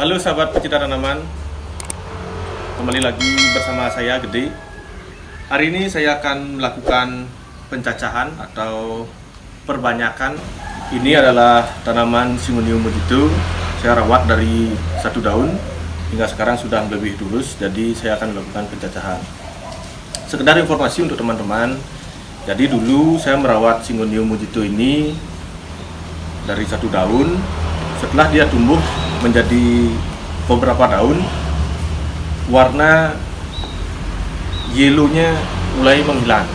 Halo sahabat pecinta tanaman, kembali lagi bersama saya Gede. Hari ini saya akan melakukan pencacahan atau perbanyakan. Ini adalah tanaman Syngonium mojito. Saya rawat dari satu daun hingga sekarang sudah lebih lurus, jadi saya akan melakukan pencacahan. Sekedar informasi untuk teman-teman, jadi dulu saya merawat Syngonium mojito ini dari satu daun. Setelah dia tumbuh menjadi beberapa daun, warna yellownya mulai menghilang.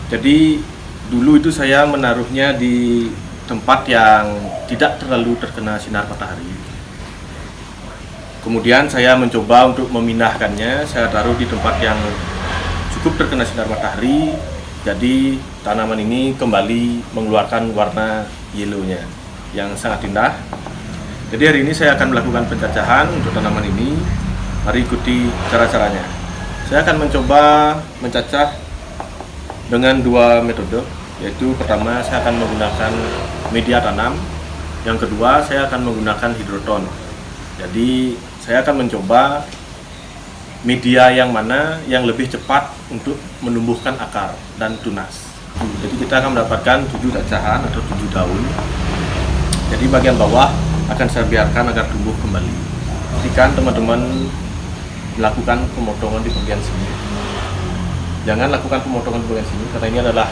Jadi dulu itu saya menaruhnya di tempat yang tidak terlalu terkena sinar matahari. Kemudian saya mencoba untuk memindahkannya, saya taruh di tempat yang cukup terkena sinar matahari. Jadi tanaman ini kembali mengeluarkan warna yellownya yang sangat indah. Jadi hari ini saya akan melakukan pencacahan untuk tanaman ini. Mari ikuti cara-caranya. Saya akan mencoba mencacah dengan dua metode, yaitu pertama saya akan menggunakan media tanam, yang kedua saya akan menggunakan hidroton. Jadi saya akan mencoba media yang mana yang lebih cepat untuk menumbuhkan akar dan tunas. Jadi kita akan mendapatkan 7 cacahan atau 7 daun. Jadi bagian bawah akan saya biarkan agar tumbuh kembali. Pastikan teman-teman melakukan pemotongan di bagian sini. Jangan lakukan pemotongan di bagian sini karena ini adalah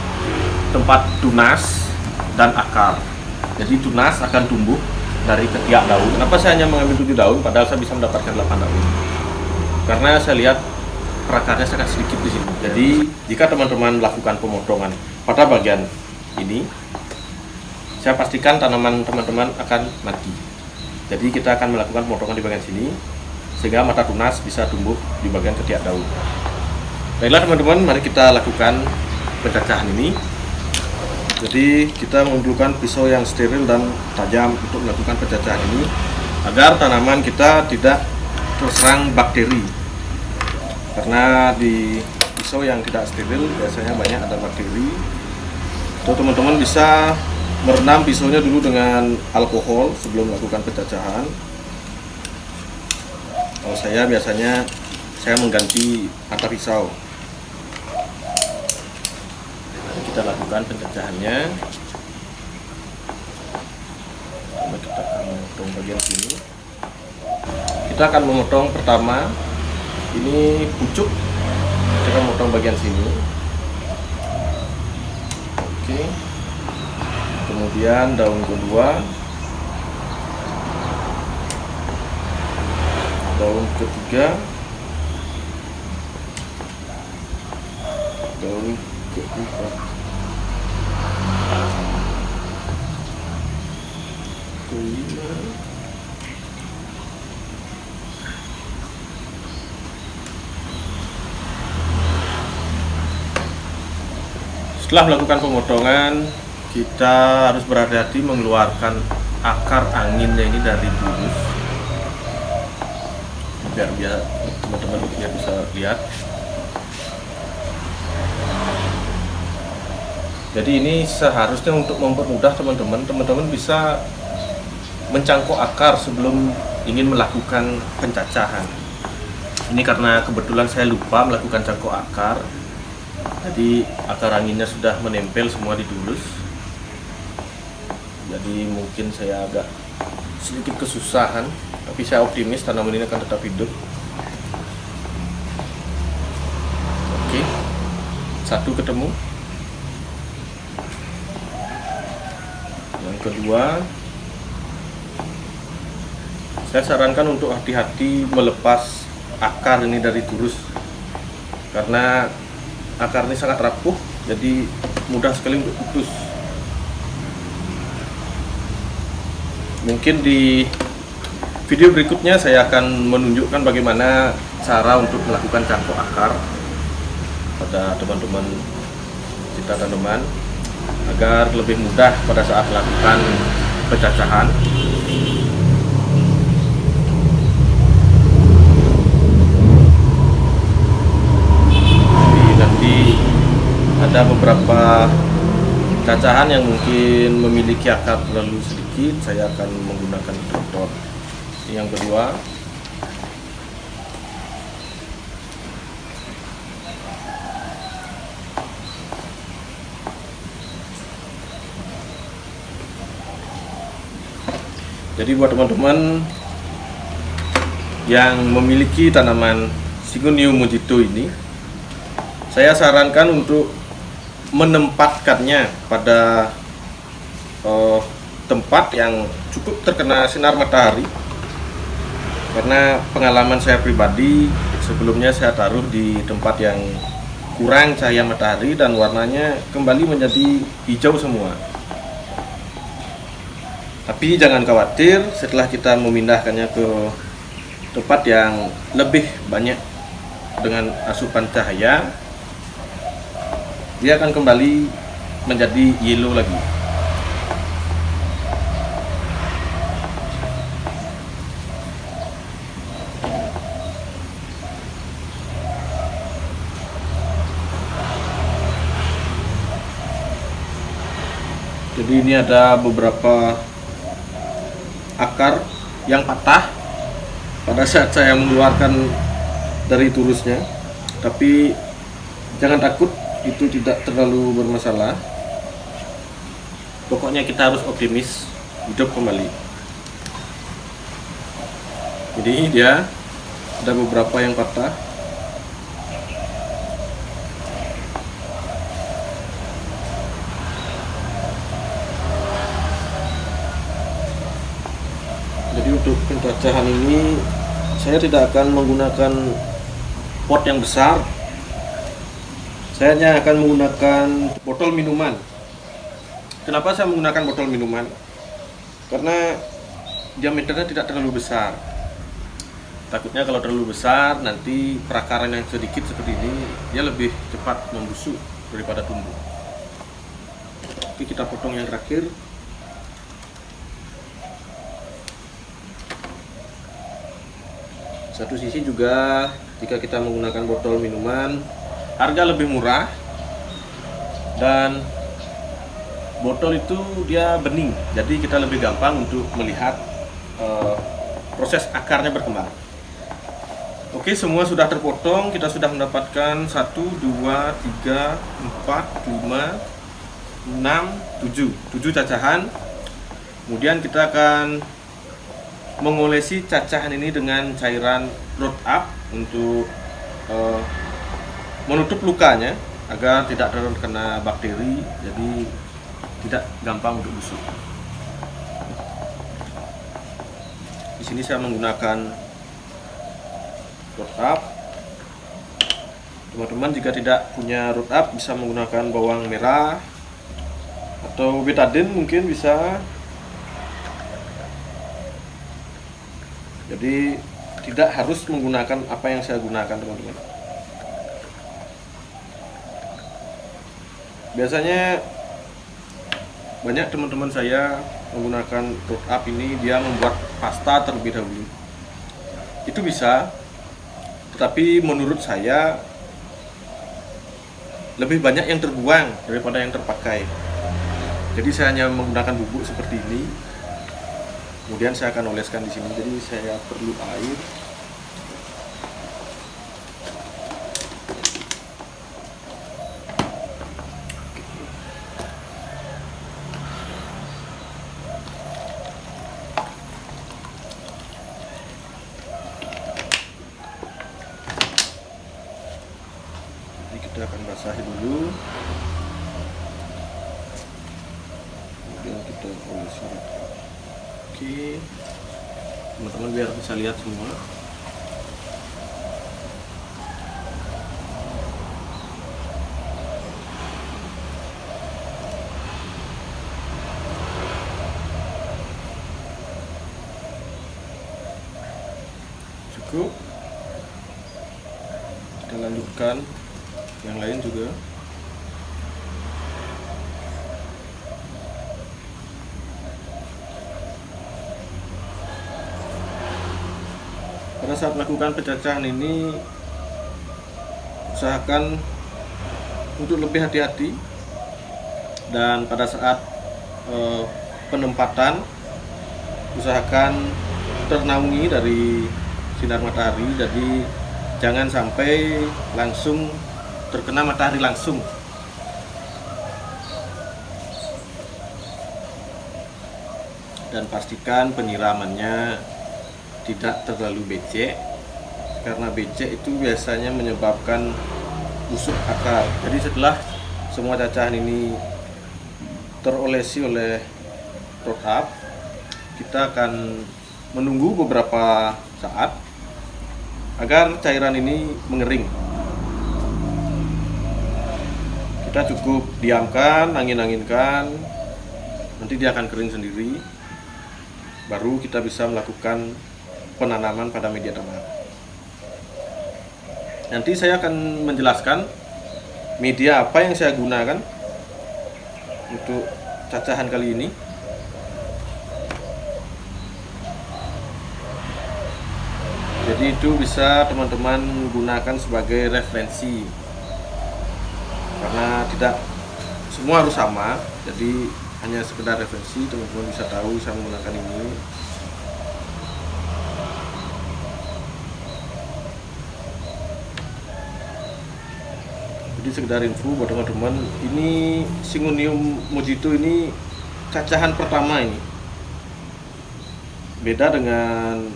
tempat tunas dan akar. Jadi tunas akan tumbuh dari ketiak daun. Kenapa saya hanya mengambil 7 daun padahal saya bisa mendapatkan 8 daun? Karena saya lihat perakarnya sangat sedikit di sini. Jadi jika teman-teman melakukan pemotongan pada bagian ini, saya pastikan tanaman teman-teman akan mati. Jadi kita akan melakukan pemotongan di bagian sini sehingga mata tunas bisa tumbuh di bagian ketiak daun. Baiklah teman-teman, mari kita lakukan pencacahan ini. Jadi kita membutuhkan pisau yang steril dan tajam untuk melakukan pencacahan ini agar tanaman kita tidak terserang bakteri. Karena di pisau yang tidak steril biasanya banyak ada bakteri. So, teman-teman bisa merendam pisaunya dulu dengan alkohol sebelum melakukan pencacahan. Kalau saya biasanya mengganti mata pisau. Kita lakukan pencacahannya. Kita akan memotong bagian sini. Kita akan memotong pertama ini pucuk. Kita akan memotong bagian sini. Oke. Kemudian daun kedua, daun ketiga, daun keempat, kelima, setelah melakukan pemotongan, kita harus berhati-hati mengeluarkan akar anginnya ini dari bulus biar teman-teman bisa lihat. Jadi ini seharusnya untuk mempermudah teman-teman bisa mencangkok akar sebelum ingin melakukan pencacahan. Ini karena kebetulan saya lupa melakukan cangkok akar, jadi akar anginnya sudah menempel semua di dulus. Jadi mungkin saya agak sedikit kesusahan, tapi saya optimis tanaman ini akan tetap hidup. Oke, satu ketemu. Yang kedua, saya sarankan untuk hati-hati melepas akar ini dari turus, karena akar ini sangat rapuh, jadi mudah sekali untuk putus. Mungkin di video berikutnya saya akan menunjukkan bagaimana cara untuk melakukan cangkok akar pada teman-teman pecinta tanaman agar lebih mudah pada saat melakukan pencacahan. Jadi nanti ada beberapa cacahan yang mungkin memiliki akar terlalu sedikit, saya akan menggunakan hidroton. yang kedua. Jadi buat teman-teman yang memiliki tanaman Syngonium mojito ini, saya sarankan untuk menempatkannya pada tempat yang cukup terkena sinar matahari. Karena pengalaman saya pribadi, sebelumnya saya taruh di tempat yang kurang cahaya matahari dan warnanya kembali menjadi hijau semua. Tapi jangan khawatir, setelah kita memindahkannya ke tempat yang lebih banyak dengan asupan cahaya, dia akan kembali menjadi yellow lagi. Jadi ini ada beberapa akar yang patah pada saat saya mengeluarkan dari tulusnya, tapi jangan takut, itu tidak terlalu bermasalah. Pokoknya kita harus optimis, hidup kembali. Jadi dia ada beberapa yang patah. Jadi untuk pencacahan ini saya tidak akan menggunakan pot yang besar. Saya hanya akan menggunakan botol minuman. Kenapa saya menggunakan botol minuman? Karena diameternya tidak terlalu besar. Takutnya kalau terlalu besar nanti perakaran yang sedikit seperti ini dia lebih cepat membusuk daripada tumbuh. Oke, kita potong yang terakhir. Satu sisi juga, jika kita menggunakan botol minuman, harga lebih murah dan botol itu dia bening, jadi kita lebih gampang untuk melihat proses akarnya berkembang. Oke, semua sudah terpotong. Kita sudah mendapatkan 1, 2, 3, 4, 5, 6, 7 cacahan. Kemudian kita akan mengolesi cacahan ini dengan cairan Root-Up untuk menutup lukanya agar tidak terkena bakteri, jadi tidak gampang untuk busuk. Di sini saya menggunakan Root-Up. Teman-teman jika tidak punya Root-Up bisa menggunakan bawang merah atau betadine, mungkin bisa. Jadi tidak harus menggunakan apa yang saya gunakan, teman-teman. Biasanya banyak teman-teman saya menggunakan Root-Up ini, dia membuat pasta terlebih dahulu. Itu bisa, tetapi menurut saya lebih banyak yang terbuang daripada yang terpakai. Jadi saya hanya menggunakan bubuk seperti ini. Kemudian saya akan oleskan di sini. Jadi saya perlu air. Jadi kita akan basahi dulu. Kemudian kita olesi. Oke, teman-teman biar bisa lihat semua. Cukup. Kita lanjutkan yang lain juga. Pada saat melakukan pencacahan ini, usahakan untuk lebih hati-hati, dan pada saat penempatan usahakan ternaungi dari sinar matahari, jadi jangan sampai langsung terkena matahari langsung. Dan pastikan penyiramannya tidak terlalu becek, karena becek itu biasanya menyebabkan busuk akar. Jadi setelah semua cacahan ini terolesi oleh root-up, kita akan menunggu beberapa saat agar cairan ini mengering. Kita cukup diamkan, angin-anginkan, nanti dia akan kering sendiri. Baru kita bisa melakukan penanaman pada media tanam. Nanti saya akan menjelaskan media apa yang saya gunakan untuk cacahan kali ini. Jadi itu bisa teman-teman gunakan sebagai referensi, karena tidak semua harus sama, jadi hanya sekedar referensi, teman-teman bisa tahu saya menggunakan ini. Jadi sekedar info buat teman-teman, ini Syngonium mojito ini cacahan pertama ini. Beda dengan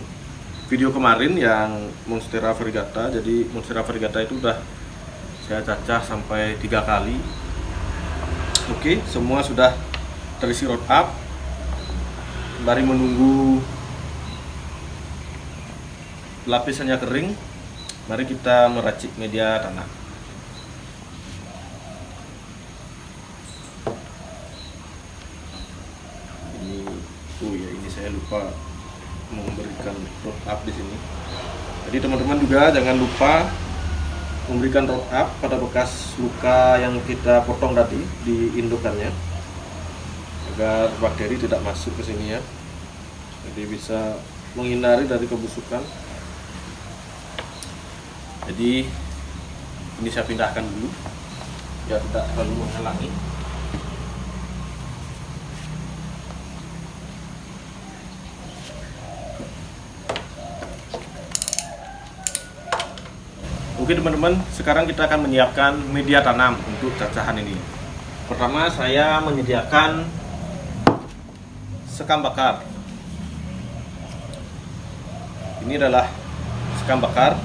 video kemarin yang Monstera variegata. Jadi Monstera variegata itu udah saya cacah sampai 3 kali. Oke, semua sudah terisi root up. Sembari menunggu lapisannya kering, mari kita meracik media tanam. Ini saya lupa memberikan root up di sini. Jadi teman-teman juga jangan lupa memberikan root up pada bekas luka yang kita potong tadi di indukannya, agar bakteri tidak masuk ke sini ya. Jadi bisa menghindari dari kebusukan. Jadi ini saya pindahkan dulu biar tidak terlalu menghalangi. Oke teman-teman, sekarang kita akan menyiapkan media tanam untuk cacahan ini. Pertama saya menyediakan sekam bakar. Ini adalah sekam bakar.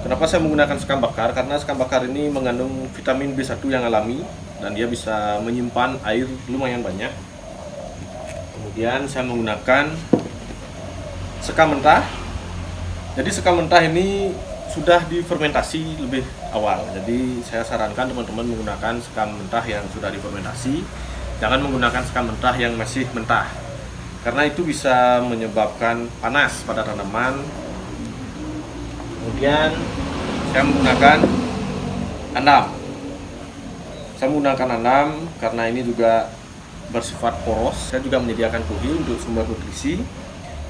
Kenapa saya menggunakan sekam bakar? Karena sekam bakar ini mengandung vitamin B1 yang alami dan dia bisa menyimpan air lumayan banyak. Kemudian saya menggunakan sekam mentah. Jadi sekam mentah ini sudah difermentasi lebih awal. Jadi saya sarankan teman-teman menggunakan sekam mentah yang sudah difermentasi. Jangan menggunakan sekam mentah yang masih mentah, karena itu bisa menyebabkan panas pada tanaman. Kemudian saya menggunakan andam. Saya menggunakan andam karena ini juga bersifat poros. Saya juga menyediakan kuhi untuk sumber nutrisi.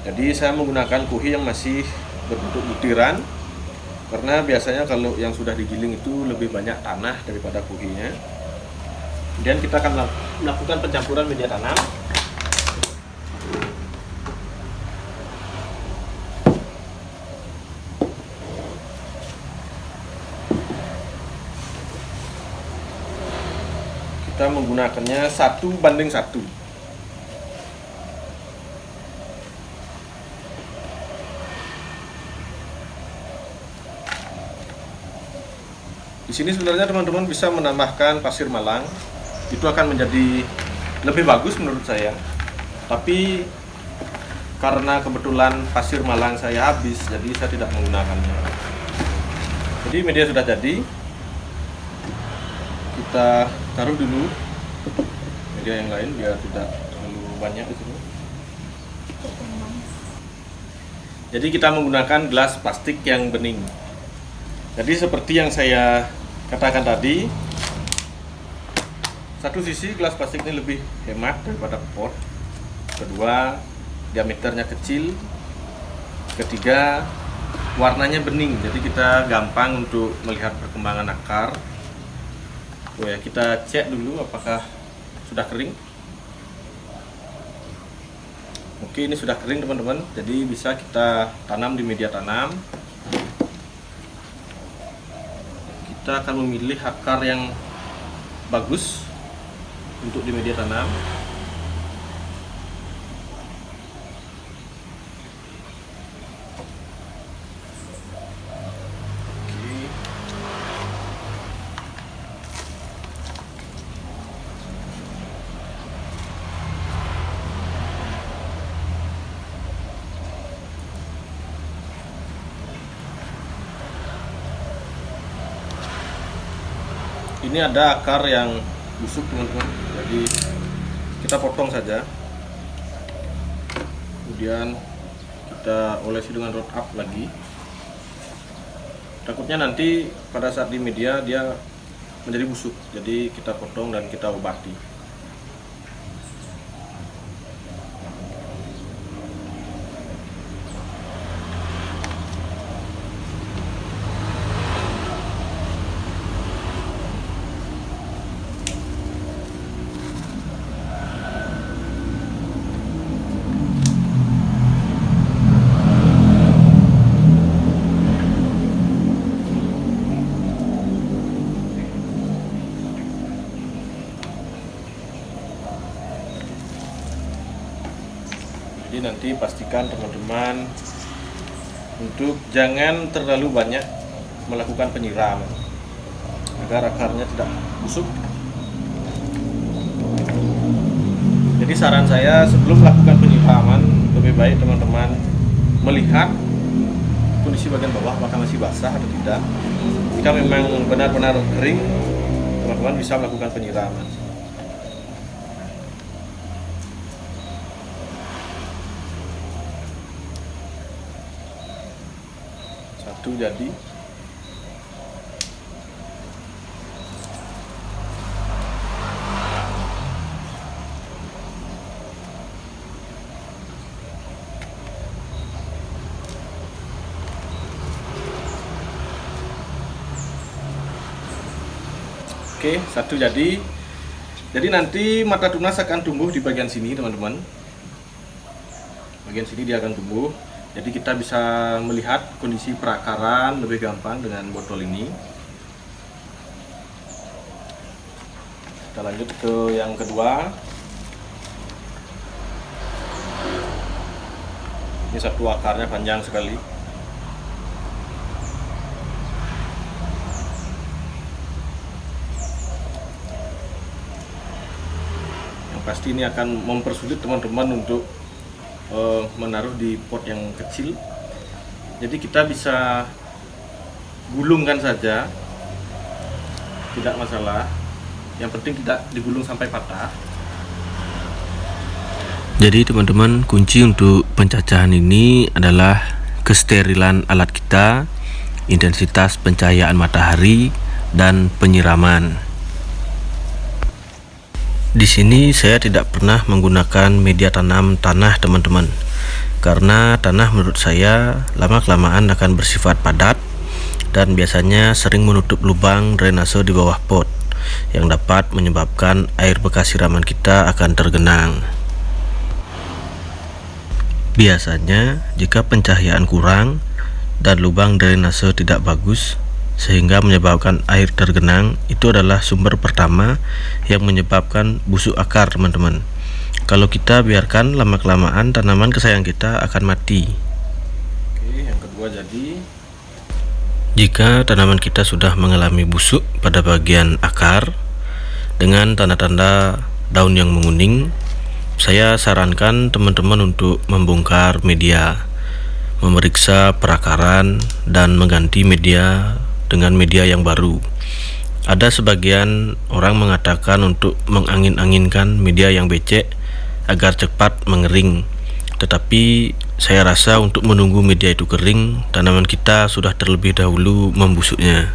Jadi saya menggunakan kuhi yang masih berbentuk butiran, karena biasanya kalau yang sudah digiling itu lebih banyak tanah daripada kuhinya. Kemudian kita akan melakukan pencampuran media tanam. Kita menggunakannya 1:1. Di sini sebenarnya teman-teman bisa menambahkan pasir malang, itu akan menjadi lebih bagus menurut saya. Tapi karena kebetulan pasir malang saya habis, jadi saya tidak menggunakannya. Jadi media sudah jadi. Kita taruh dulu media yang lain biar tidak terlalu banyak di sini. Jadi kita menggunakan gelas plastik yang bening. Jadi seperti yang saya katakan tadi, satu sisi gelas plastik ini lebih hemat daripada pot. Kedua, diameternya kecil. Ketiga, warnanya bening, jadi kita gampang untuk melihat perkembangan akar. Oh ya, kita cek dulu apakah sudah kering. Oke, ini sudah kering teman-teman, jadi bisa kita tanam di media tanam. Kita akan memilih akar yang bagus untuk di media tanam. Ini ada akar yang busuk teman-teman, jadi kita potong saja, kemudian kita olesi dengan root up lagi. Takutnya nanti pada saat di media dia menjadi busuk, jadi kita potong dan kita obati. Jadi nanti pastikan teman-teman untuk jangan terlalu banyak melakukan penyiraman agar akarnya tidak busuk. Jadi saran saya sebelum melakukan penyiraman lebih baik teman-teman melihat kondisi bagian bawah apakah masih basah atau tidak. Jika memang benar-benar kering, teman-teman bisa melakukan penyiraman. Satu jadi. Oke, satu jadi. Jadi nanti mata tunas akan tumbuh di bagian sini teman-teman. Bagian sini dia akan tumbuh. Jadi kita bisa melihat kondisi perakaran lebih gampang dengan botol ini. Kita lanjut ke yang kedua. Ini satu akarnya panjang sekali. Yang pasti ini akan mempersulit teman-teman untuk menaruh di pot yang kecil. Jadi kita bisa gulungkan saja, tidak masalah. Yang penting tidak digulung sampai patah. Jadi teman-teman, kunci untuk pencacahan ini adalah kesterilan alat kita, intensitas pencahayaan matahari, dan penyiraman. Di sini saya tidak pernah menggunakan media tanam tanah teman-teman, karena tanah menurut saya lama-kelamaan akan bersifat padat dan biasanya sering menutup lubang drainase di bawah pot yang dapat menyebabkan air bekas siraman kita akan tergenang. Biasanya jika pencahayaan kurang dan lubang drainase tidak bagus sehingga menyebabkan air tergenang, itu adalah sumber pertama yang menyebabkan busuk akar teman-teman. Kalau kita biarkan lama-kelamaan, tanaman kesayangan kita akan mati. Oke, yang kedua jadi. Jika tanaman kita sudah mengalami busuk pada bagian akar dengan tanda-tanda daun yang menguning, saya sarankan teman-teman untuk membongkar media, memeriksa perakaran, dan mengganti media dengan media yang baru. Ada sebagian orang mengatakan untuk mengangin-anginkan media yang becek agar cepat mengering, tetapi saya rasa untuk menunggu media itu kering, tanaman kita sudah terlebih dahulu membusuknya.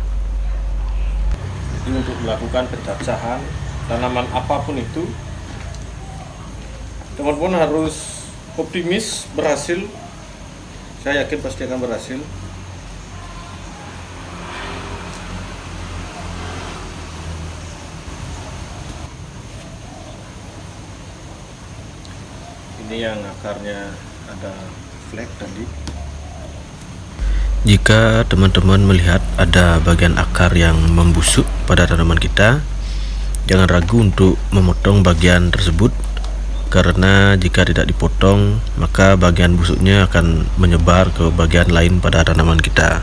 Jadi untuk melakukan pencacahan tanaman apapun itu, teman-teman harus optimis berhasil. Saya yakin pasti akan berhasil. Ini yang akarnya ada flek tadi. Jika teman-teman melihat ada bagian akar yang membusuk pada tanaman kita, jangan ragu untuk memotong bagian tersebut, karena jika tidak dipotong maka bagian busuknya akan menyebar ke bagian lain pada tanaman kita.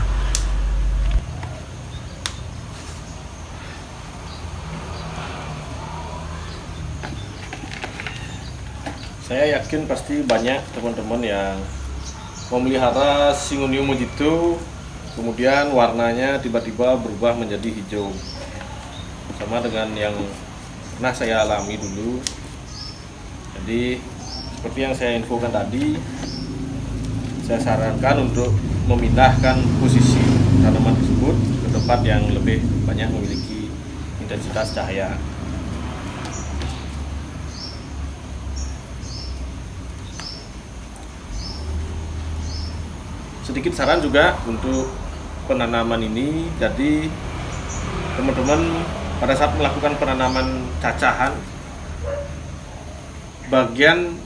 Saya yakin pasti banyak teman-teman yang memelihara Syngonium mojito, kemudian warnanya tiba-tiba berubah menjadi hijau, sama dengan yang pernah saya alami dulu. Jadi seperti yang saya infokan tadi, saya sarankan untuk memindahkan posisi tanaman tersebut ke tempat yang lebih banyak memiliki intensitas cahaya. Sedikit saran juga untuk penanaman ini, jadi teman-teman pada saat melakukan penanaman cacahan, bagian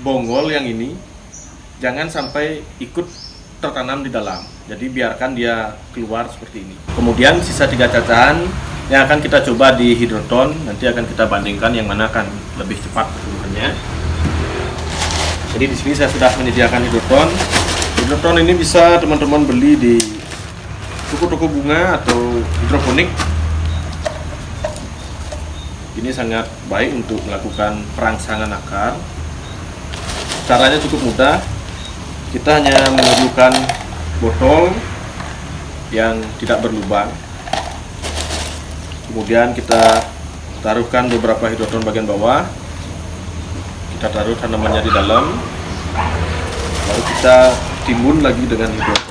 bonggol yang ini jangan sampai ikut tertanam di dalam, jadi biarkan dia keluar seperti ini. Kemudian sisa 3 cacahan yang akan kita coba di hidroton, nanti akan kita bandingkan yang mana akan lebih cepat pertumbuhannya. Jadi di sini saya sudah menyediakan hidroton. Hidroton ini bisa teman-teman beli di toko-toko bunga atau hidroponik. Ini sangat baik untuk melakukan perangsangan akar. Caranya cukup mudah. Kita hanya memerlukan botol yang tidak berlubang. Kemudian kita taruhkan beberapa hidroton bagian bawah. Kita taruh tanamannya di dalam. Lalu kita timbun lagi dengan hidroton.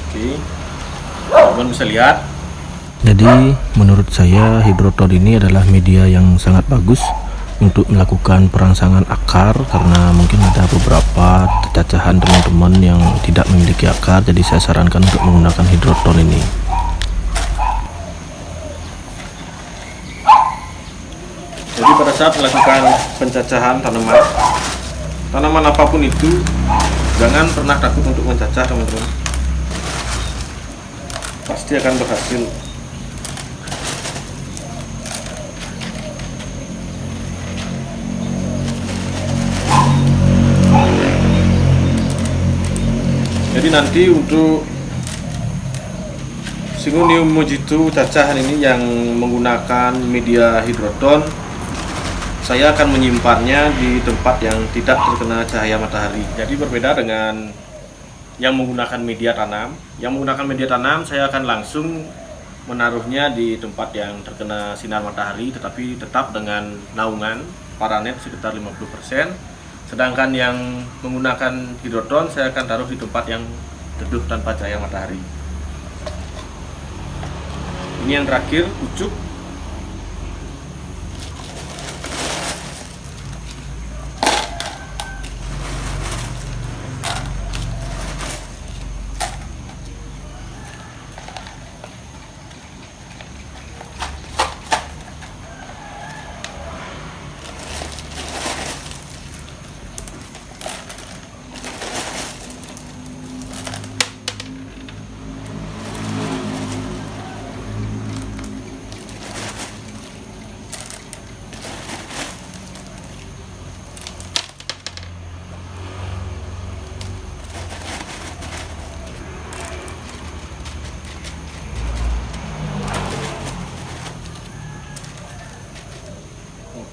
Oke, teman-teman bisa lihat. Jadi menurut saya hidroton ini adalah media yang sangat bagus untuk melakukan perangsangan akar, karena mungkin ada beberapa cacahan teman-teman yang tidak memiliki akar, jadi saya sarankan untuk menggunakan hidroton ini. Jadi pada saat melakukan pencacahan tanaman apapun itu, jangan pernah takut untuk mencacah teman-teman. Pasti akan berhasil. Jadi nanti untuk Syngonium mojito cacahan ini yang menggunakan media hidroton, saya akan menyimpannya di tempat yang tidak terkena cahaya matahari. Jadi berbeda dengan yang menggunakan media tanam. Yang menggunakan media tanam, saya akan langsung menaruhnya di tempat yang terkena sinar matahari, tetapi tetap dengan naungan paranet sekitar 50%. Sedangkan yang menggunakan hidroton, saya akan taruh di tempat yang teduh tanpa cahaya matahari. Ini yang terakhir, pucuk.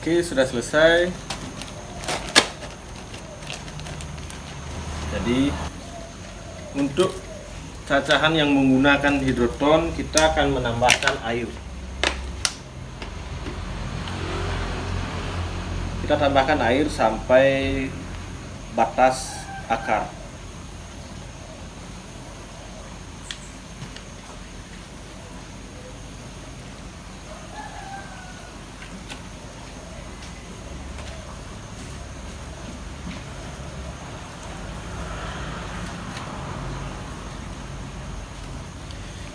Oke, sudah selesai. Jadi untuk cacahan yang menggunakan hidroton, kita akan menambahkan air. Kita tambahkan air sampai batas akar.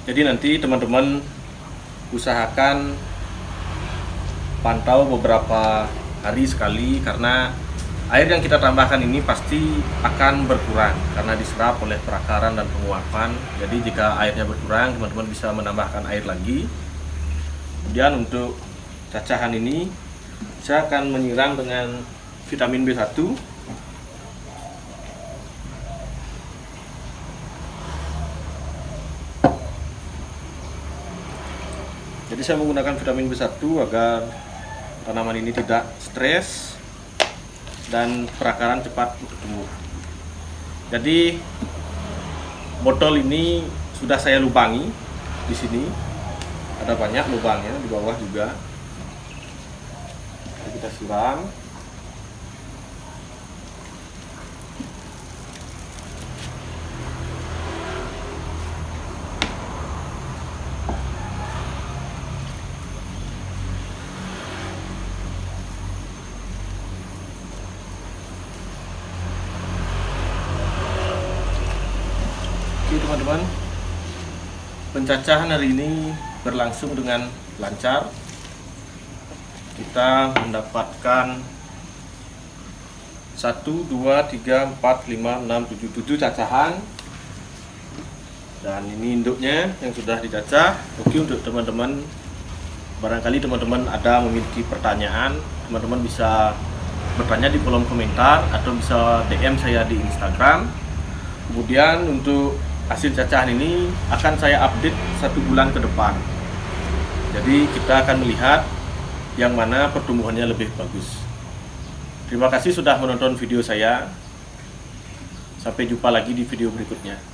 Jadi nanti teman-teman usahakan pantau beberapa hari sekali, karena air yang kita tambahkan ini pasti akan berkurang karena diserap oleh perakaran dan penguapan. Jadi jika airnya berkurang, teman-teman bisa menambahkan air lagi. Kemudian untuk cacahan ini saya akan menyiram dengan vitamin B1. Jadi saya menggunakan vitamin B1 agar tanaman ini tidak stres dan perakaran cepat tumbuh. Jadi botol ini sudah saya lubangi. Di sini ada banyak lubangnya, di bawah juga. Jadi kita siram. Oke teman-teman, pencacahan hari ini berlangsung dengan lancar. Kita mendapatkan 1, 2, 3, 4, 5, 6, 7 cacahan. Dan ini induknya yang sudah dicacah. Oke, untuk teman-teman, barangkali teman-teman ada memiliki pertanyaan, teman-teman bisa bertanya di kolom komentar atau bisa DM saya di Instagram. Kemudian untuk hasil cacahan ini akan saya update 1 bulan ke depan. Jadi kita akan melihat yang mana pertumbuhannya lebih bagus. Terima kasih sudah menonton video saya. Sampai jumpa lagi di video berikutnya.